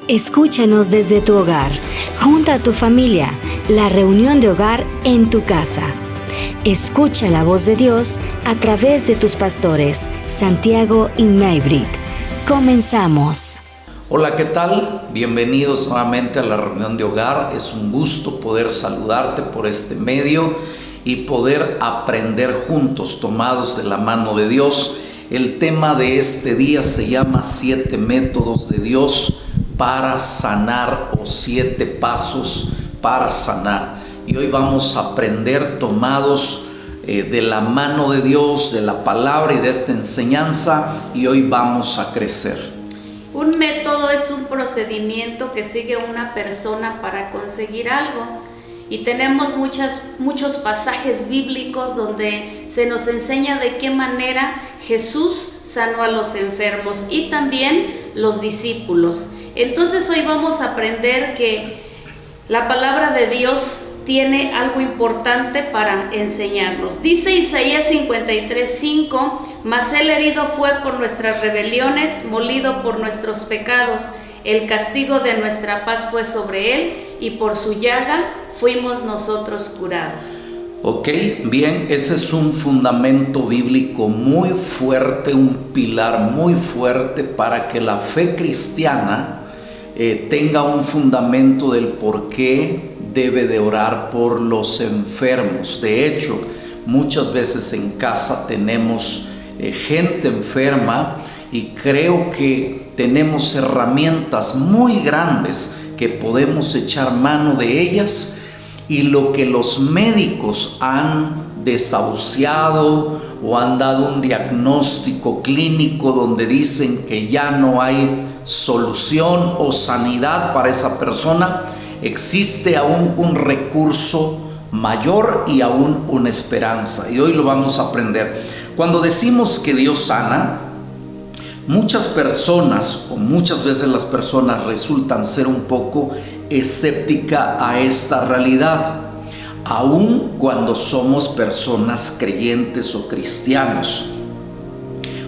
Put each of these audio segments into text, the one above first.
Escúchanos desde tu hogar, junto a tu familia, la reunión de hogar en tu casa. Escucha la voz de Dios a través de tus pastores, Santiago y Maybrit. Comenzamos. Hola, ¿qué tal? Bienvenidos nuevamente a la reunión de hogar. Es un gusto poder saludarte por este medio y poder aprender juntos, tomados de la mano de Dios. El tema de este día se llama 7 métodos de Dios para sanar, o 7 pasos para sanar. Y hoy vamos a aprender tomados de la mano de Dios, de la palabra y de esta enseñanza, y hoy vamos a crecer. Un método es un procedimiento que sigue una persona para conseguir algo. Y tenemos muchos pasajes bíblicos donde se nos enseña de qué manera Jesús sanó a los enfermos y también los discípulos. Entonces hoy vamos a aprender que la palabra de Dios tiene algo importante para enseñarnos. Dice Isaías 53:5, mas él herido fue por nuestras rebeliones, molido por nuestros pecados. El castigo de nuestra paz fue sobre él, y por su llaga fuimos nosotros curados. Ok, bien, ese es un fundamento bíblico muy fuerte, un pilar muy fuerte para que la fe cristiana tenga un fundamento del por qué debe de orar por los enfermos. De hecho, muchas veces en casa tenemos gente enferma y creo que tenemos herramientas muy grandes que podemos echar mano de ellas, y lo que los médicos han desahuciado o han dado un diagnóstico clínico donde dicen que ya no hay solución o sanidad para esa persona, existe aún un recurso mayor y aún una esperanza, y hoy lo vamos a aprender. Cuando decimos que Dios sana, muchas personas, o muchas veces las personas resultan ser un poco escépticas a esta realidad, aun cuando somos personas creyentes o cristianos.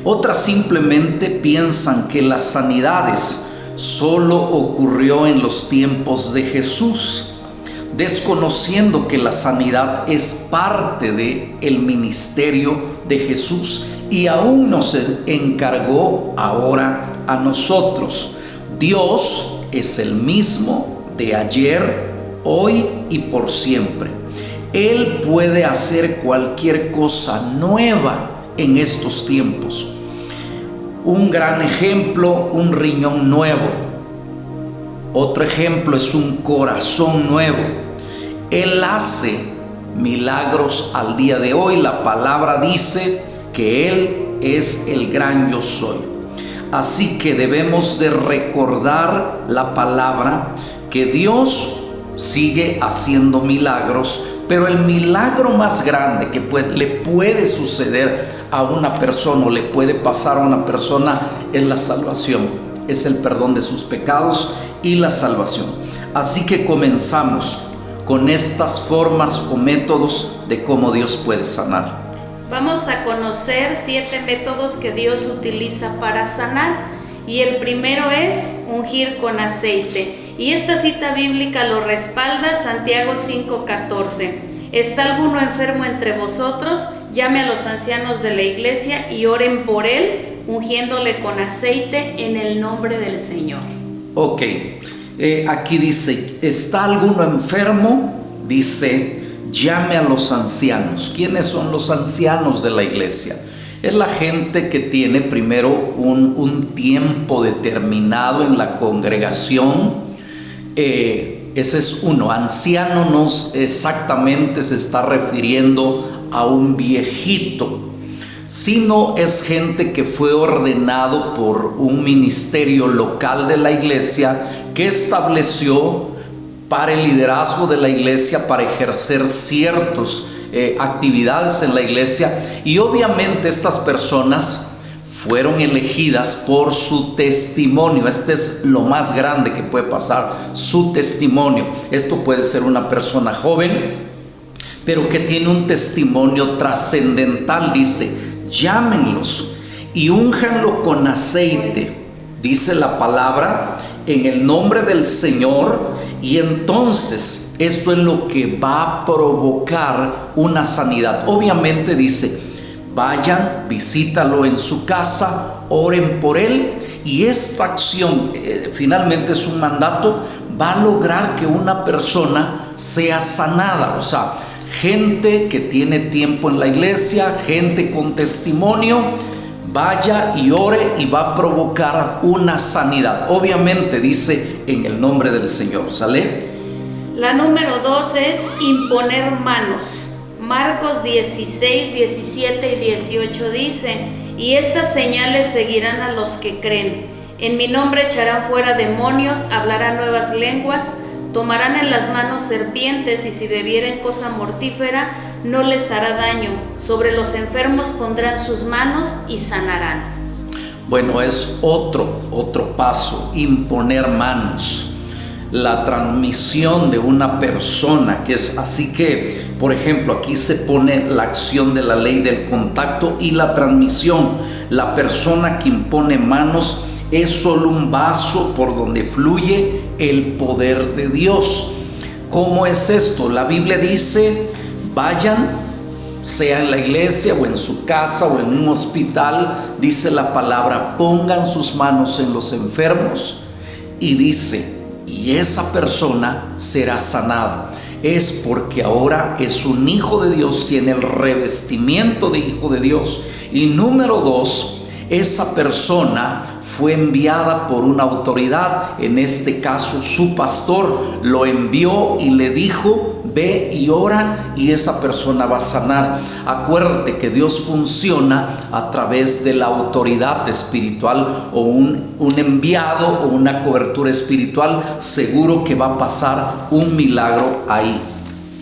Otras simplemente piensan que las sanidades solo ocurrió en los tiempos de Jesús, desconociendo que la sanidad es parte del ministerio de Jesús y aún nos encargó ahora a nosotros. Dios es el mismo de ayer, hoy y por siempre. Él puede hacer cualquier cosa nueva en estos tiempos. Un gran ejemplo, un riñón nuevo. Otro ejemplo es un corazón nuevo. Él hace milagros al día de hoy. La palabra dice que Él es el gran yo soy. Así que debemos de recordar la palabra, que Dios sigue haciendo milagros, pero el milagro más grande que le puede suceder a una persona o le puede pasar a una persona es la salvación, es el perdón de sus pecados y la salvación. Así que comenzamos con estas formas o métodos de cómo Dios puede sanar. Vamos a conocer 7 métodos que Dios utiliza para sanar, y el primero es ungir con aceite. Y esta cita bíblica lo respalda Santiago 5:14. ¿Está alguno enfermo entre vosotros? Llame a los ancianos de la iglesia y oren por él, ungiéndole con aceite en el nombre del Señor. Ok, aquí dice, ¿está alguno enfermo? Dice, llame a los ancianos. ¿Quiénes son los ancianos de la iglesia? Es la gente que tiene primero un tiempo determinado en la congregación. Ese es uno. Anciano no exactamente se está refiriendo a un viejito, sino es gente que fue ordenado por un ministerio local de la iglesia que estableció para el liderazgo de la iglesia, para ejercer ciertas actividades en la iglesia, y obviamente estas personas fueron elegidas por su testimonio. Este es lo más grande que puede pasar, su testimonio. Esto puede ser una persona joven, pero que tiene un testimonio trascendental. Dice, llámenlos y únjanlo con aceite, dice la palabra, en el nombre del Señor, y entonces esto es lo que va a provocar una sanidad. Obviamente dice, vayan, visítalo en su casa, oren por él, y esta acción finalmente es un mandato, va a lograr que una persona sea sanada. O sea, gente que tiene tiempo en la iglesia, gente con testimonio, vaya y ore y va a provocar una sanidad. Obviamente dice en el nombre del Señor. ¿Sale? La número 2 es imponer manos. Marcos 16, 17 y 18 dice: y estas señales seguirán a los que creen. En mi nombre echarán fuera demonios, hablarán nuevas lenguas, tomarán en las manos serpientes, y si bebieren cosa mortífera no les hará daño. Sobre los enfermos pondrán sus manos y sanarán. Bueno, es otro paso, imponer manos. La transmisión de una persona, que es así que, por ejemplo, aquí se pone la acción de la ley del contacto y la transmisión. La persona que impone manos es solo un vaso por donde fluye el poder de Dios. ¿Cómo es esto? La Biblia dice, vayan, sea en la iglesia o en su casa o en un hospital, dice la palabra, pongan sus manos en los enfermos, y dice, y esa persona será sanada. Es porque ahora es un hijo de Dios, tiene el revestimiento de hijo de Dios. Y número 2, esa persona fue enviada por una autoridad, en este caso su pastor lo envió y le dijo, ve y ora, y esa persona va a sanar. Acuérdate que Dios funciona a través de la autoridad espiritual, o un enviado o una cobertura espiritual. Seguro que va a pasar un milagro ahí.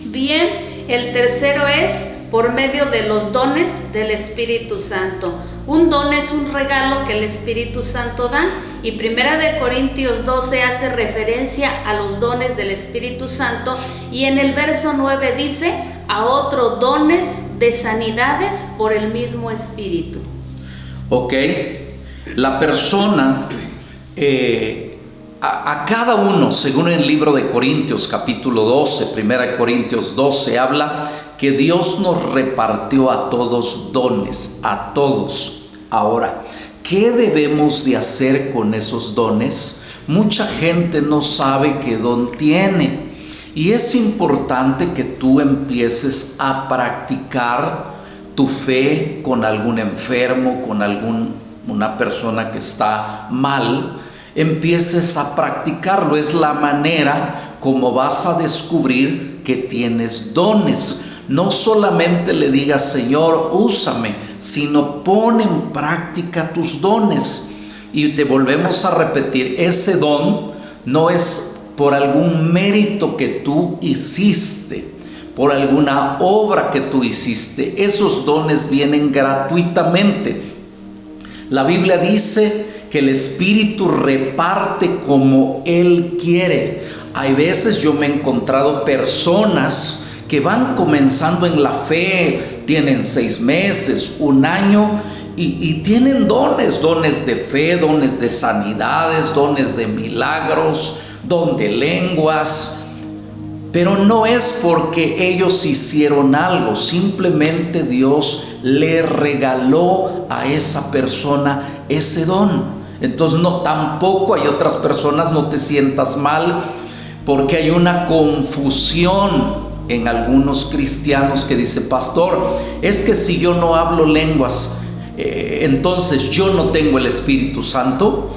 Bien, el tercero es por medio de los dones del Espíritu Santo. Un don es un regalo que el Espíritu Santo da, y 1 Corintios 12 hace referencia a los dones del Espíritu Santo, y en el verso 9 dice, a otros dones de sanidades por el mismo Espíritu. Ok, la persona, a cada uno, según el libro de Corintios capítulo 12, 1 Corintios 12, habla que Dios nos repartió a todos dones, a todos. Ahora, ¿qué debemos de hacer con esos dones? Mucha gente no sabe qué don tiene, y es importante que tú empieces a practicar tu fe con algún enfermo, con una persona que está mal. Empieces a practicarlo, es la manera como vas a descubrir que tienes dones. No solamente le digas, Señor, úsame, sino pon en práctica tus dones. Y te volvemos a repetir, ese don no es por algún mérito que tú hiciste, por alguna obra que tú hiciste. Esos dones vienen gratuitamente. La Biblia dice que el Espíritu reparte como Él quiere. Hay veces yo me he encontrado personas que van comenzando en la fe, tienen 6 meses, 1 año, y tienen dones de fe, dones de sanidades, dones de milagros, don de lenguas, pero no es porque ellos hicieron algo, simplemente Dios le regaló a esa persona ese don. Entonces tampoco hay otras personas, no te sientas mal, porque hay una confusión en algunos cristianos que dice, pastor, es que si yo no hablo lenguas, entonces yo no tengo el Espíritu Santo.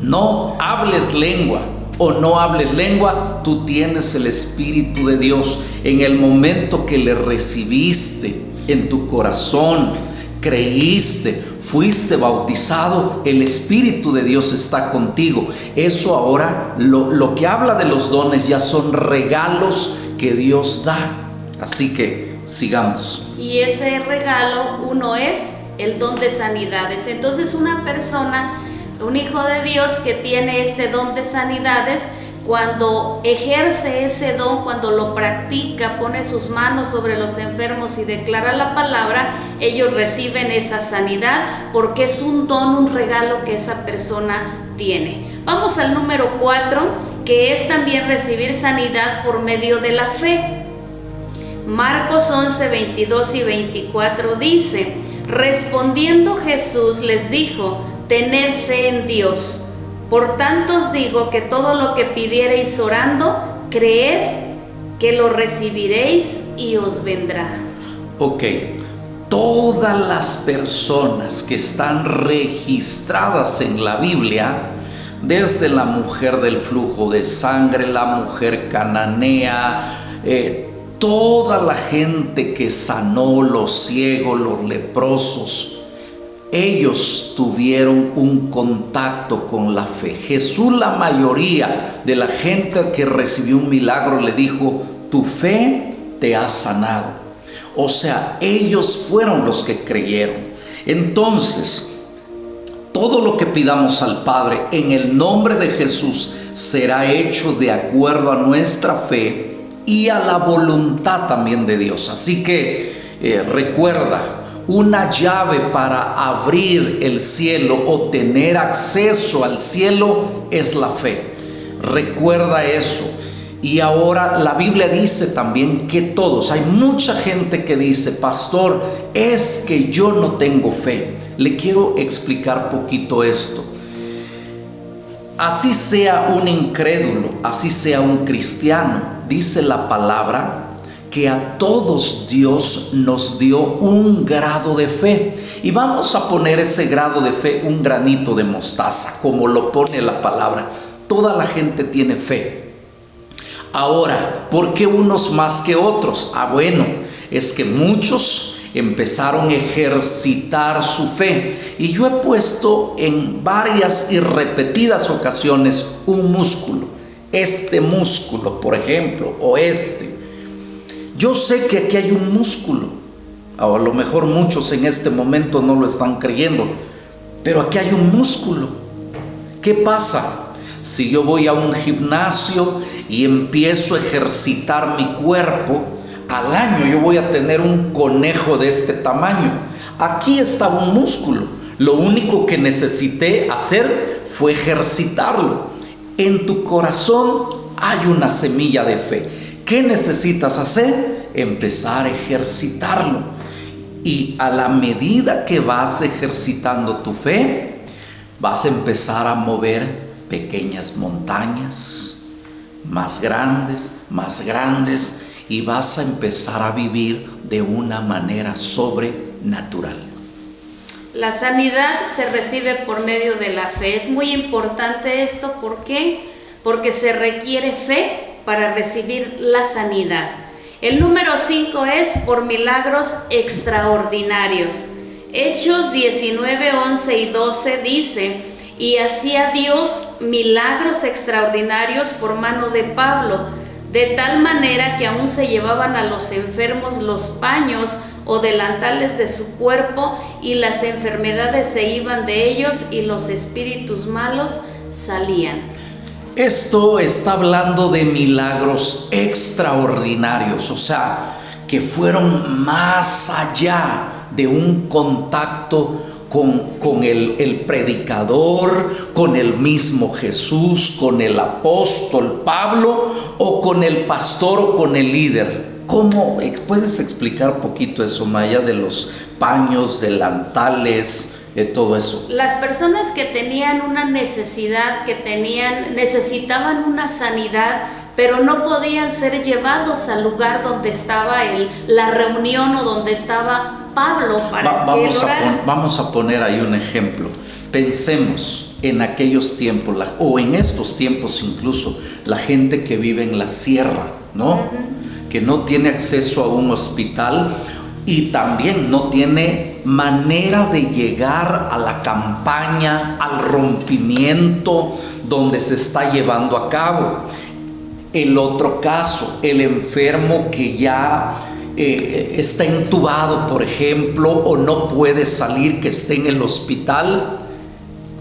No hables lengua o no hables lengua, tú tienes el Espíritu de Dios. En el momento que le recibiste en tu corazón, creíste, fuiste bautizado, el Espíritu de Dios está contigo. Eso ahora, lo que habla de los dones ya son regalos que Dios da. Así que sigamos. Y ese regalo, uno es el don de sanidades. Entonces una persona, un hijo de Dios que tiene este don de sanidades, cuando ejerce ese don, cuando lo practica, pone sus manos sobre los enfermos y declara la palabra, ellos reciben esa sanidad, porque es un don, un regalo que esa persona tiene. Vamos al número 4, que es también recibir sanidad por medio de la fe. Marcos 11, 22 y 24 dice: respondiendo Jesús les dijo: tened fe en Dios. Por tanto os digo que todo lo que pidiereis orando, creed que lo recibiréis y os vendrá. Ok, todas las personas que están registradas en la Biblia, desde la mujer del flujo de sangre, la mujer cananea, toda la gente que sanó, los ciegos, los leprosos, ellos tuvieron un contacto con la fe. Jesús, la mayoría de la gente que recibió un milagro, le dijo: tu fe te ha sanado. O sea, ellos fueron los que creyeron. Entonces, todo lo que pidamos al Padre en el nombre de Jesús será hecho de acuerdo a nuestra fe y a la voluntad también de Dios. Así que recuerda, una llave para abrir el cielo o tener acceso al cielo es la fe. Recuerda eso. Y ahora la Biblia dice también que todos, hay mucha gente que dice: pastor, es que yo no tengo fe. Le quiero explicar poquito esto. Así sea un incrédulo, así sea un cristiano, dice la palabra que a todos Dios nos dio un grado de fe. Y vamos a poner ese grado de fe, un granito de mostaza, como lo pone la palabra. Toda la gente tiene fe. Ahora, ¿por qué unos más que otros? Bueno, es que muchos empezaron a ejercitar su fe. Y yo he puesto en varias y repetidas ocasiones un músculo. Este músculo, por ejemplo, o este. Yo sé que aquí hay un músculo. A lo mejor muchos en este momento no lo están creyendo, pero aquí hay un músculo. ¿Qué pasa? Si yo voy a un gimnasio y empiezo a ejercitar mi cuerpo, al año yo voy a tener un conejo de este tamaño. Aquí estaba un músculo. Lo único que necesité hacer fue ejercitarlo. En tu corazón hay una semilla de fe. ¿Qué necesitas hacer? Empezar a ejercitarlo. Y a la medida que vas ejercitando tu fe, vas a empezar a mover pequeñas montañas, más grandes, y vas a empezar a vivir de una manera sobrenatural. La sanidad se recibe por medio de la fe. Es muy importante esto. ¿Por qué? Porque se requiere fe para recibir la sanidad. El número 5 es por milagros extraordinarios. Hechos 19, 11 y 12 dice: y hacía Dios milagros extraordinarios por mano de Pablo, de tal manera que aún se llevaban a los enfermos los paños o delantales de su cuerpo, y las enfermedades se iban de ellos y los espíritus malos salían. Esto está hablando de milagros extraordinarios, o sea, que fueron más allá de un contacto con el predicador, con el mismo Jesús, con el apóstol Pablo, o con el pastor o con el líder. ¿Cómo puedes explicar un poquito eso, Maya, de los paños, delantales, de todo eso? Las personas que tenían una necesidad, necesitaban una sanidad, pero no podían ser llevados al lugar donde estaba la reunión o donde estaba Pablo para que él orara. Vamos a poner ahí un ejemplo. Pensemos en aquellos tiempos, o en estos tiempos incluso, la gente que vive en la sierra, ¿no? Uh-huh. Que no tiene acceso a un hospital y también no tiene manera de llegar a la campaña, al rompimiento donde se está llevando a cabo. El otro caso, el enfermo que ya está intubado, por ejemplo, o no puede salir, que esté en el hospital,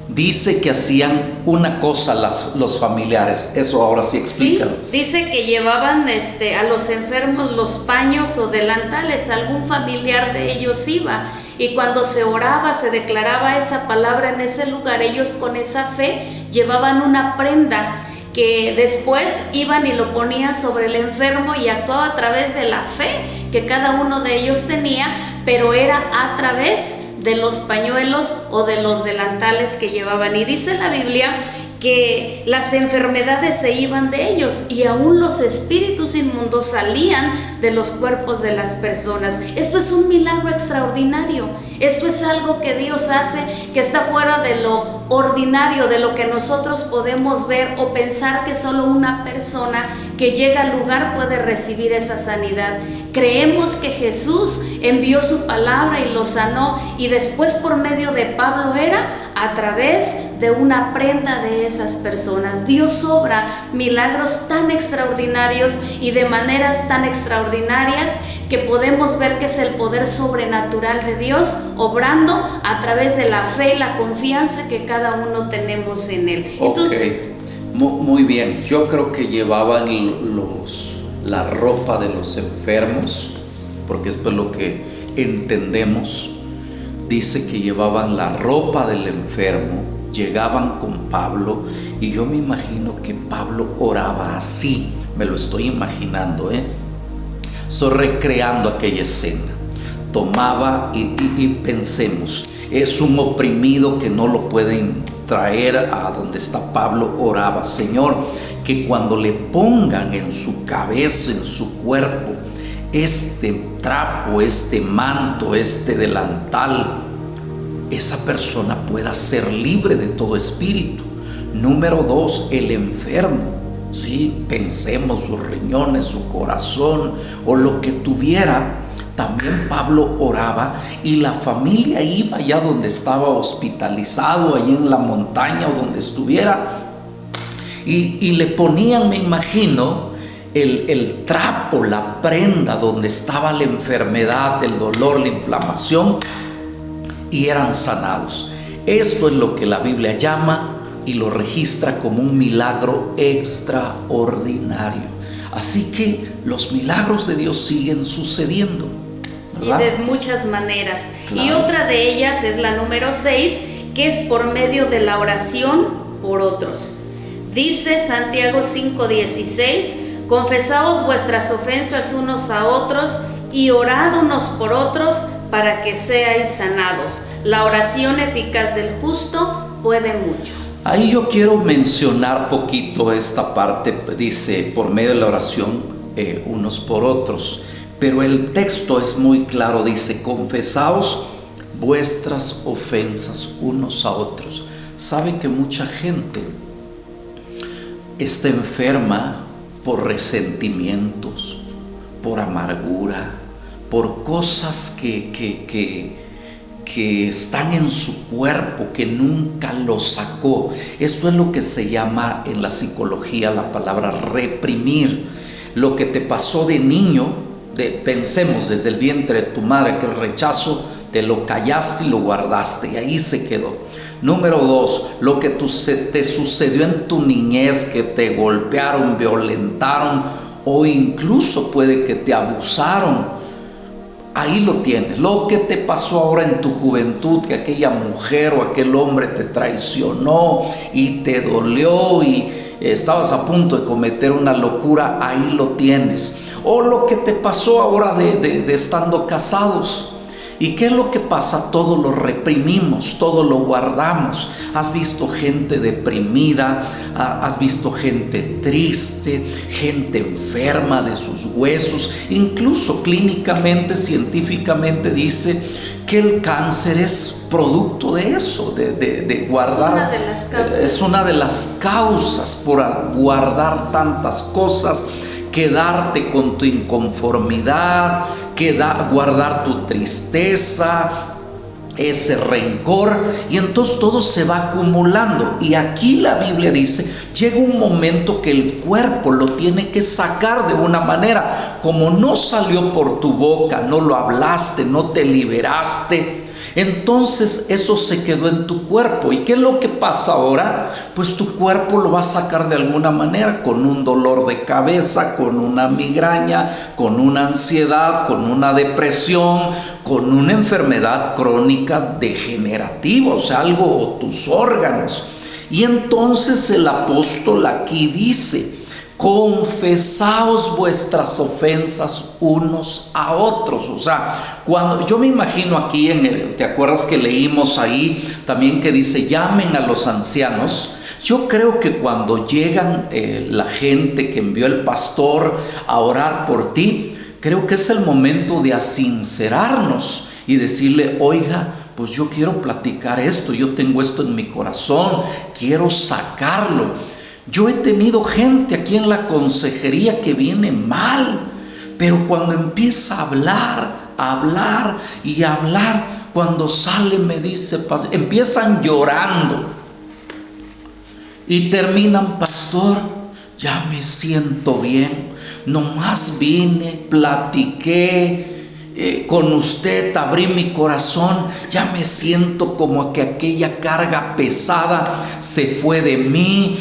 dice que hacían una cosa los familiares. Eso ahora sí explícalo. Sí, dice que llevaban a los enfermos los paños o delantales, algún familiar de ellos iba, y cuando se oraba, se declaraba esa palabra en ese lugar, ellos con esa fe llevaban una prenda que después iban y lo ponían sobre el enfermo y actuaba a través de la fe que cada uno de ellos tenía, pero era a través de los pañuelos o de los delantales que llevaban. Y dice la Biblia que las enfermedades se iban de ellos y aún los espíritus inmundos salían de los cuerpos de las personas. Esto es un milagro extraordinario. Esto es algo que Dios hace que está fuera de lo ordinario, de lo que nosotros podemos ver o pensar que solo una persona que llega al lugar puede recibir esa sanidad. Creemos que Jesús envió su palabra y lo sanó, y después por medio de Pablo era a través de una prenda de esas personas. Dios obra milagros tan extraordinarios y de maneras tan extraordinarias que podemos ver que es el poder sobrenatural de Dios obrando a través de la fe y la confianza que cada uno tenemos en Él. Entonces, muy bien. Yo creo que llevaban la ropa de los enfermos, porque esto es lo que entendemos. Dice que llevaban la ropa del enfermo, llegaban con Pablo, y yo me imagino que Pablo oraba así, me lo estoy imaginando, Estoy recreando aquella escena. Tomaba y pensemos, es un oprimido que no lo pueden traer a donde está Pablo. Oraba: Señor, que cuando le pongan en su cabeza, en su cuerpo, este trapo, este manto, este delantal, esa persona pueda ser libre de todo espíritu. Número 2, el enfermo. Sí, pensemos sus riñones, su corazón o lo que tuviera. También Pablo oraba y la familia iba allá donde estaba hospitalizado, allí en la montaña o donde estuviera, y le ponían, me imagino, el trapo, la prenda donde estaba la enfermedad, el dolor, la inflamación, y eran sanados. Esto es lo que la Biblia llama y lo registra como un milagro extraordinario. Así que los milagros de Dios siguen sucediendo, ¿verdad? Y de muchas maneras. Claro. Y otra de ellas es la número 6, que es por medio de la oración por otros. Dice Santiago 5:16: confesaos vuestras ofensas unos a otros y orad unos por otros para que seáis sanados. La oración eficaz del justo puede mucho. Ahí yo quiero mencionar poquito esta parte. Dice por medio de la oración unos por otros, pero el texto es muy claro. Dice: confesaos vuestras ofensas unos a otros. ¿Sabe que mucha gente está enferma por resentimientos, por amargura, por cosas que están en su cuerpo, que nunca lo sacó? Esto es lo que se llama en la psicología la palabra reprimir. Lo que te pasó de niño, pensemos desde el vientre de tu madre, que el rechazo te lo callaste y lo guardaste y ahí se quedó. Número 2, lo que te sucedió en tu niñez, que te golpearon, violentaron o incluso puede que te abusaron. Ahí lo tienes. Lo que te pasó ahora en tu juventud, que aquella mujer o aquel hombre te traicionó y te dolió y estabas a punto de cometer una locura, ahí lo tienes. O lo que te pasó ahora de estando casados. ¿Y qué es lo que pasa? Todo lo reprimimos, todo lo guardamos. Has visto gente deprimida, has visto gente triste, gente enferma de sus huesos. Incluso clínicamente, científicamente dice que el cáncer es producto de eso, de guardar. Es una de las causas. Es una de las causas por guardar tantas cosas, quedarte con tu inconformidad, guardar tu tristeza, ese rencor, y entonces todo se va acumulando. Y aquí la Biblia dice, llega un momento que el cuerpo lo tiene que sacar de una manera. Como no salió por tu boca, no lo hablaste, no te liberaste, entonces eso se quedó en tu cuerpo. ¿Y qué es lo que pasa ahora? Pues tu cuerpo lo va a sacar de alguna manera, con un dolor de cabeza, con una migraña, con una ansiedad, con una depresión, con una enfermedad crónica degenerativa, o sea, algo, o tus órganos. Y entonces el apóstol aquí dice: confesaos vuestras ofensas unos a otros. O sea, cuando yo me imagino aquí ¿te acuerdas que leímos ahí también que dice llamen a los ancianos? Yo creo que cuando llegan la gente que envió el pastor a orar por ti, creo que es el momento de sincerarnos y decirle: oiga, pues yo quiero platicar esto, yo tengo esto en mi corazón, quiero sacarlo. Yo he tenido gente aquí en la consejería que viene mal, pero cuando empieza a hablar y hablar, cuando sale me dice, empiezan llorando y terminan: pastor, ya me siento bien, nomás vine, platiqué con usted, abrí mi corazón, ya me siento como que aquella carga pesada se fue de mí.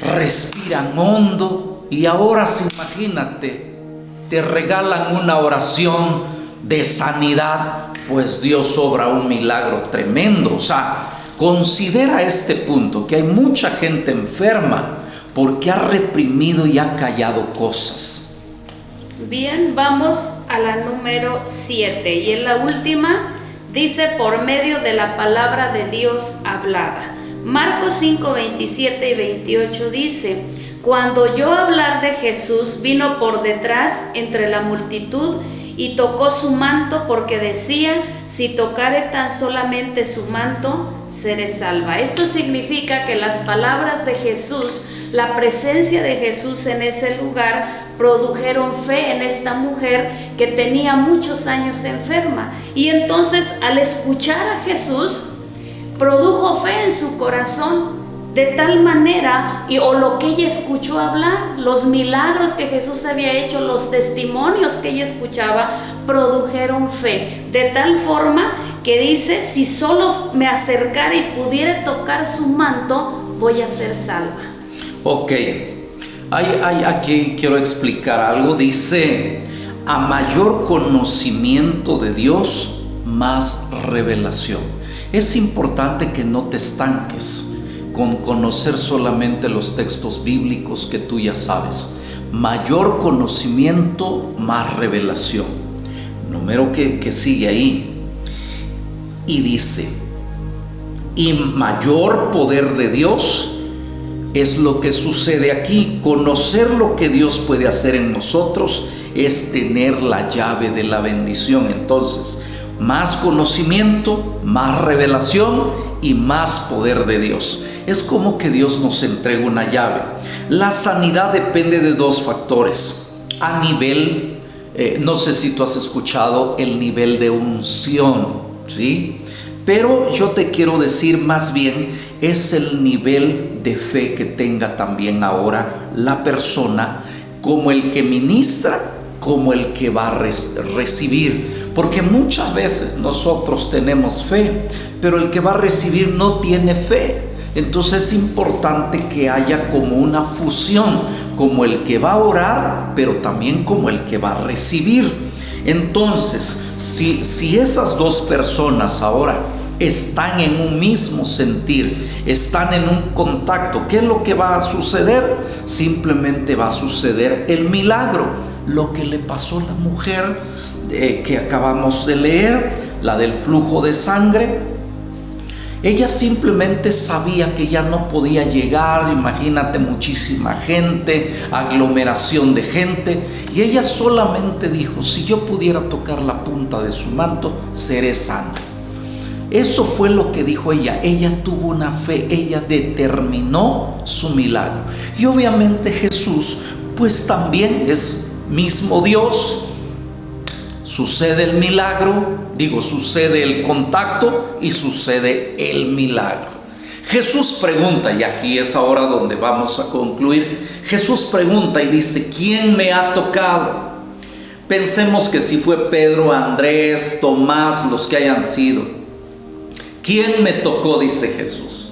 Respiran hondo y ahora imagínate, te regalan una oración de sanidad, pues Dios obra un milagro tremendo. O sea, considera este punto, que hay mucha gente enferma porque ha reprimido y ha callado cosas. Bien, vamos a la número 7 y en la última dice: por medio de la palabra de Dios hablada. Marcos 5, 27 y 28 dice: cuando oyó hablar de Jesús, vino por detrás entre la multitud y tocó su manto, porque decía: si tocare tan solamente su manto, seré salva. Esto significa que las palabras de Jesús, la presencia de Jesús en ese lugar, produjeron fe en esta mujer que tenía muchos años enferma. Y entonces, al escuchar a Jesús, produjo fe en su corazón, de tal manera, o lo que ella escuchó hablar, los milagros que Jesús había hecho, los testimonios que ella escuchaba, produjeron fe, de tal forma que dice: si solo me acercara y pudiera tocar su manto, voy a ser salva. Ok, aquí quiero explicar algo. Dice: a mayor conocimiento de Dios, más revelación. Es importante que no te estanques con conocer solamente los textos bíblicos que tú ya sabes. Mayor conocimiento, más revelación. Número que sigue ahí. Y dice: y mayor poder de Dios. Es lo que sucede aquí. Conocer lo que Dios puede hacer en nosotros es tener la llave de la bendición. Entonces, más conocimiento, más revelación y más poder de Dios. Es como que Dios nos entrega una llave. La sanidad depende de dos factores. A nivel, no sé si tú has escuchado el nivel de unción, ¿sí? Pero yo te quiero decir más bien, es el nivel de fe que tenga también ahora la persona, como el que ministra, como el que va a recibir. Porque muchas veces nosotros tenemos fe, pero el que va a recibir no tiene fe. Entonces es importante que haya como una fusión, como el que va a orar, pero también como el que va a recibir. Entonces, si esas dos personas ahora están en un mismo sentir, están en un contacto, ¿qué es lo que va a suceder? Simplemente va a suceder el milagro. Lo que le pasó a la mujer que acabamos de leer, la del flujo de sangre, ella simplemente sabía que ya no podía llegar. Imagínate, muchísima gente, aglomeración de gente, y ella solamente dijo: si yo pudiera tocar la punta de su manto, seré sana. Eso fue lo que dijo ella. Ella tuvo una fe, ella determinó su milagro. Y obviamente Jesús, pues también es mismo Dios. Sucede el milagro, sucede el contacto y sucede el milagro. Jesús pregunta, y aquí es ahora donde vamos a concluir. Jesús pregunta y dice: ¿quién me ha tocado? Pensemos que si fue Pedro, Andrés, Tomás, los que hayan sido. ¿Quién me tocó?, dice Jesús.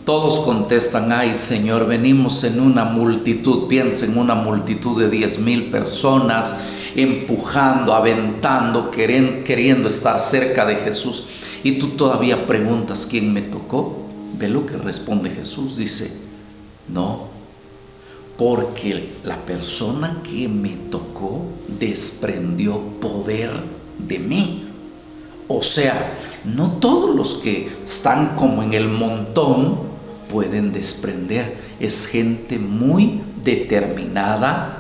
Todos contestan: ay, Señor, venimos en una multitud. Piensa en una multitud de 10,000 personas, empujando, aventando, queriendo estar cerca de Jesús. Y tú todavía preguntas: ¿quién me tocó? Ve lo que responde Jesús, dice, no, porque la persona que me tocó desprendió poder de mí. O sea, no todos los que están como en el montón pueden desprender. Es gente muy determinada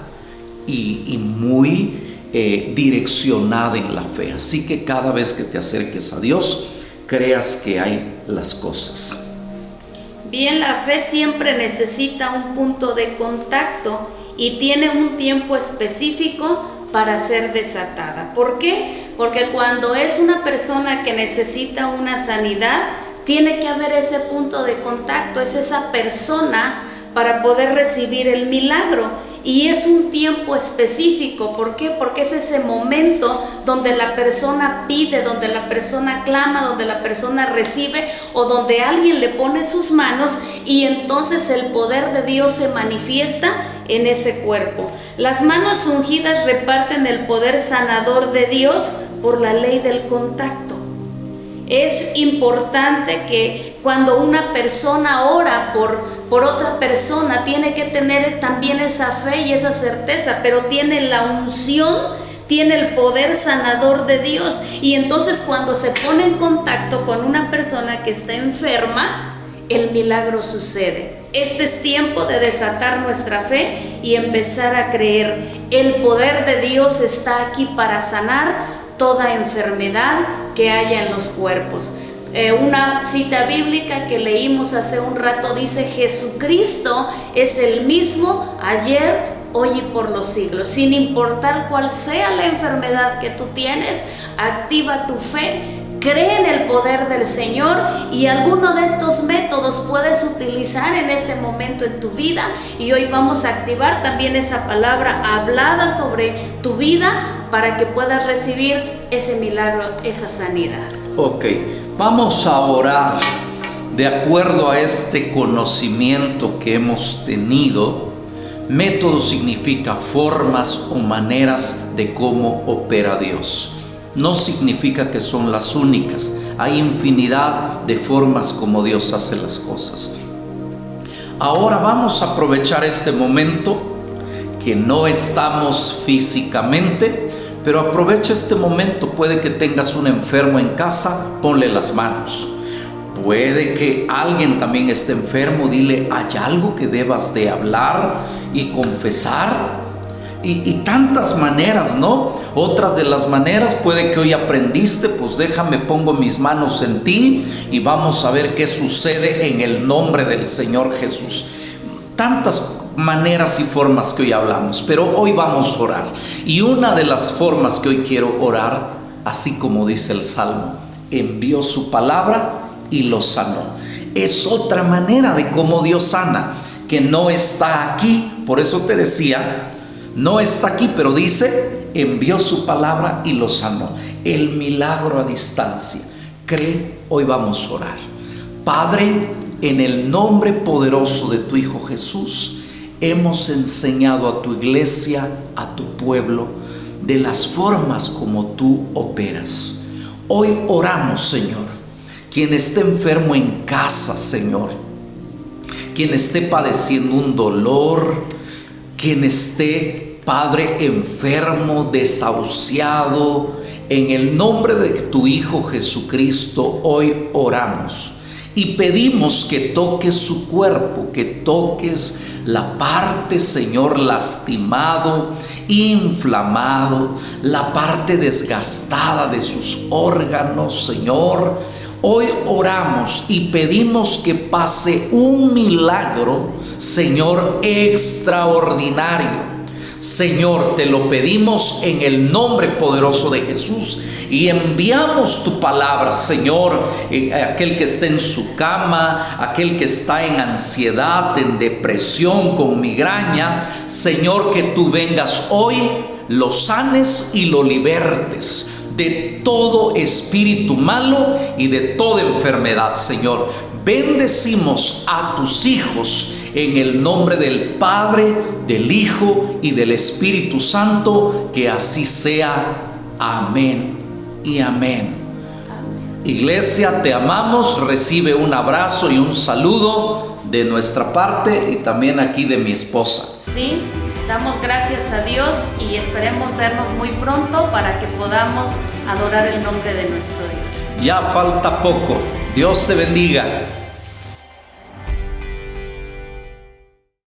y muy direccionada en la fe. Así que cada vez que te acerques a Dios, creas que hay las cosas. Bien, la fe siempre necesita un punto de contacto y tiene un tiempo específico para ser desatada. ¿Por qué? Porque cuando es una persona que necesita una sanidad, tiene que haber ese punto de contacto, es esa persona para poder recibir el milagro. Y es un tiempo específico. ¿Por qué? Porque es ese momento donde la persona pide, donde la persona clama, donde la persona recibe o donde alguien le pone sus manos y entonces el poder de Dios se manifiesta en ese cuerpo. Las manos ungidas reparten el poder sanador de Dios por la ley del contacto. Es importante que cuando una persona ora por otra persona, tiene que tener también esa fe y esa certeza, pero tiene la unción, tiene el poder sanador de Dios. Y entonces cuando se pone en contacto con una persona que está enferma, el milagro sucede. Este es tiempo de desatar nuestra fe y empezar a creer. El poder de Dios está aquí para sanar toda enfermedad que haya en los cuerpos. Una cita bíblica que leímos hace un rato dice: Jesucristo es el mismo ayer, hoy y por los siglos. Sin importar cuál sea la enfermedad que tú tienes, activa tu fe, cree en el poder del Señor, y alguno de estos métodos puedes utilizar en este momento en tu vida. Y hoy vamos a activar también esa palabra hablada sobre tu vida para que puedas recibir ese milagro, esa sanidad. Ok, vamos a orar de acuerdo a este conocimiento que hemos tenido. Método significa formas o maneras de cómo opera Dios. No significa que son las únicas. Hay infinidad de formas como Dios hace las cosas. Ahora vamos a aprovechar este momento que no estamos físicamente, pero aprovecha este momento. Puede que tengas un enfermo en casa, ponle las manos. Puede que alguien también esté enfermo, dile: ¿hay algo que debas de hablar y confesar? Y tantas maneras, ¿no? Otras de las maneras, puede que hoy aprendiste, pues déjame, pongo mis manos en ti y vamos a ver qué sucede en el nombre del Señor Jesús. Tantas maneras y formas que hoy hablamos, pero hoy vamos a orar. Y una de las formas que hoy quiero orar, así como dice el Salmo, envió su palabra y lo sanó. Es otra manera de cómo Dios sana, que no está aquí. Por eso te decía, no está aquí, pero dice, envió su palabra y lo sanó. El milagro a distancia. Cree, hoy vamos a orar. Padre, en el nombre poderoso de tu Hijo Jesús, hemos enseñado a tu iglesia, a tu pueblo, de las formas como tú operas. Hoy oramos, Señor, quien esté enfermo en casa, Señor, quien esté padeciendo un dolor, quien esté, Padre, enfermo, desahuciado, en el nombre de tu Hijo Jesucristo, hoy oramos y pedimos que toques su cuerpo, que toques la parte, Señor, lastimado, inflamado, la parte desgastada de sus órganos, Señor. Hoy oramos y pedimos que pase un milagro, Señor, extraordinario. Señor, te lo pedimos en el nombre poderoso de Jesús y enviamos tu palabra, Señor, aquel que esté en su cama, aquel que está en ansiedad, en depresión, con migraña, Señor, que tú vengas hoy, lo sanes y lo libertes de todo espíritu malo y de toda enfermedad, Señor. Bendecimos a tus hijos en el nombre del Padre, del Hijo y del Espíritu Santo, que así sea. Amén y amén. Iglesia, te amamos. Recibe un abrazo y un saludo de nuestra parte y también aquí de mi esposa. Sí, damos gracias a Dios y esperemos vernos muy pronto para que podamos adorar el nombre de nuestro Dios. Ya falta poco. Dios te bendiga.